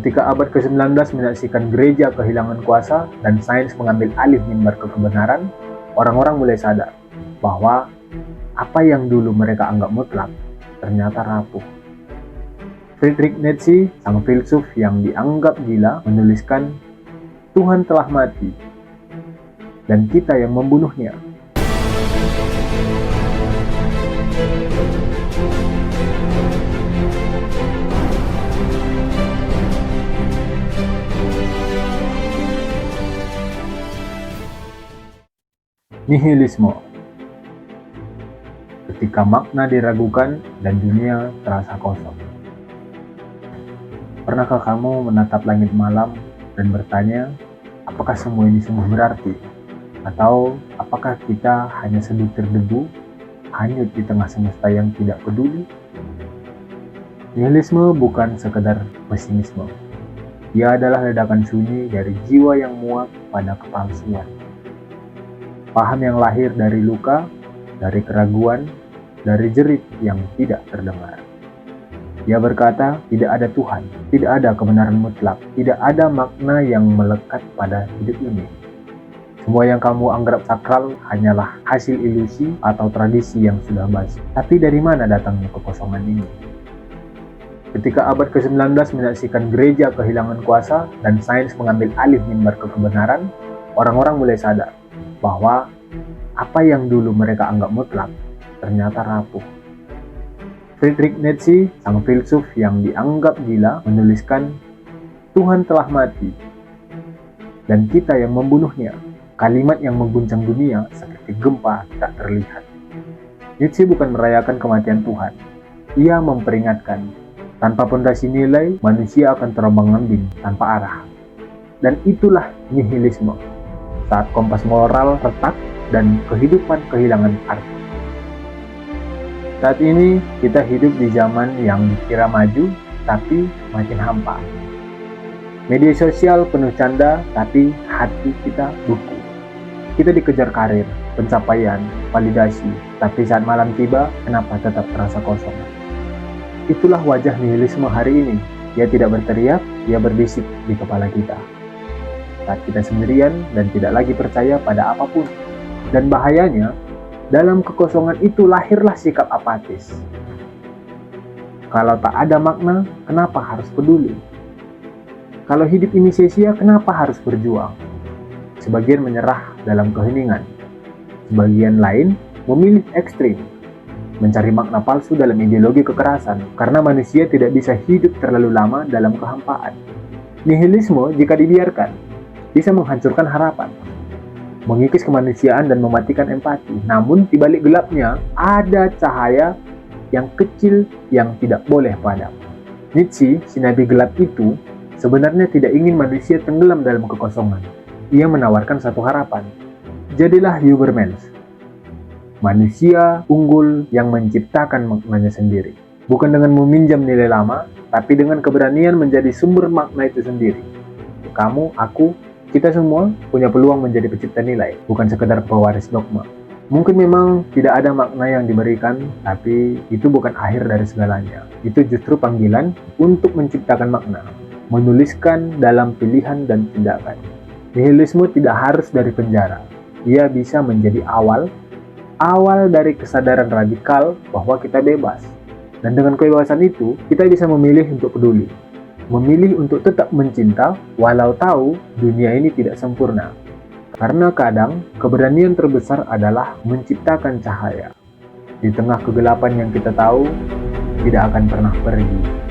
Ketika abad ke-19 menyaksikan gereja kehilangan kuasa dan sains mengambil alih mimbar kebenaran, orang-orang mulai sadar bahwa apa yang dulu mereka anggap mutlak ternyata rapuh. Friedrich Nietzsche, sang filsuf yang dianggap gila, menuliskan, "Tuhan telah mati, dan kita yang membunuhnya." Nihilisme. Ketika makna diragukan dan dunia terasa kosong. Pernahkah kamu menatap langit malam dan bertanya, apakah semua ini sungguh berarti? Atau apakah kita hanya sebutir debu, hanyut di tengah semesta yang tidak peduli? Nihilisme bukan sekedar pesimisme. Ia adalah ledakan sunyi dari jiwa yang muak pada kepalsuan. Paham yang lahir dari luka, dari keraguan, dari jerit yang tidak terdengar. Ia berkata, tidak ada Tuhan, tidak ada kebenaran mutlak, tidak ada makna yang melekat pada hidup ini. Semua yang kamu anggap sakral hanyalah hasil ilusi atau tradisi yang sudah basi. Tapi dari mana datangnya kekosongan ini? Ketika abad ke-19 menyaksikan gereja kehilangan kuasa dan sains mengambil alih mimbar kebenaran, orang-orang mulai sadar bahwa apa yang dulu mereka anggap mutlak ternyata rapuh. Friedrich Nietzsche, sang filsuf yang dianggap gila, menuliskan, "Tuhan telah mati, dan kita yang membunuhnya." Kalimat yang mengguncang dunia seperti gempa tak terlihat. Nietzsche bukan merayakan kematian Tuhan. Ia memperingatkan, tanpa pondasi nilai, manusia akan terombang-ambing tanpa arah. Dan itulah nihilisme. Saat kompas moral retak dan kehidupan kehilangan arti. Saat ini kita hidup di zaman yang dikira maju, tapi makin hampa. Media sosial penuh canda, tapi hati kita beku. Kita dikejar karir, pencapaian, validasi, tapi saat malam tiba, kenapa tetap terasa kosong? Itulah wajah nihilisme hari ini. Ia tidak berteriak, ia berbisik di kepala kita. Saat kita sendirian dan tidak lagi percaya pada apapun. Dan bahayanya, dalam kekosongan itu lahirlah sikap apatis. Kalau tak ada makna, kenapa harus peduli? Kalau hidup ini sia-sia, kenapa harus berjuang? Sebagian menyerah dalam keheningan. Sebagian lain memilih ekstrim, mencari makna palsu dalam ideologi kekerasan, karena manusia tidak bisa hidup terlalu lama dalam kehampaan. Nihilisme, jika dibiarkan, bisa menghancurkan harapan, mengikis kemanusiaan dan mematikan empati. Namun di balik gelapnya ada cahaya yang kecil yang tidak boleh padam. Nietzsche, si nabi gelap itu, sebenarnya tidak ingin manusia tenggelam dalam kekosongan. Ia menawarkan satu harapan. Jadilah Übermensch, manusia unggul yang menciptakan maknanya sendiri. Bukan dengan meminjam nilai lama, tapi dengan keberanian menjadi sumber makna itu sendiri. Kamu, aku, kita semua punya peluang menjadi pencipta nilai, bukan sekedar pewaris dogma. Mungkin memang tidak ada makna yang diberikan, tapi itu bukan akhir dari segalanya. Itu justru panggilan untuk menciptakan makna, menuliskan dalam pilihan dan tindakan. Nihilisme tidak harus dari penjara. Ia bisa menjadi awal dari kesadaran radikal bahwa kita bebas. Dan dengan kebebasan itu, kita bisa memilih untuk peduli. Memilih untuk tetap mencinta walau tahu dunia ini tidak sempurna. Karena kadang keberanian terbesar adalah menciptakan cahaya di tengah kegelapan yang kita tahu tidak akan pernah pergi.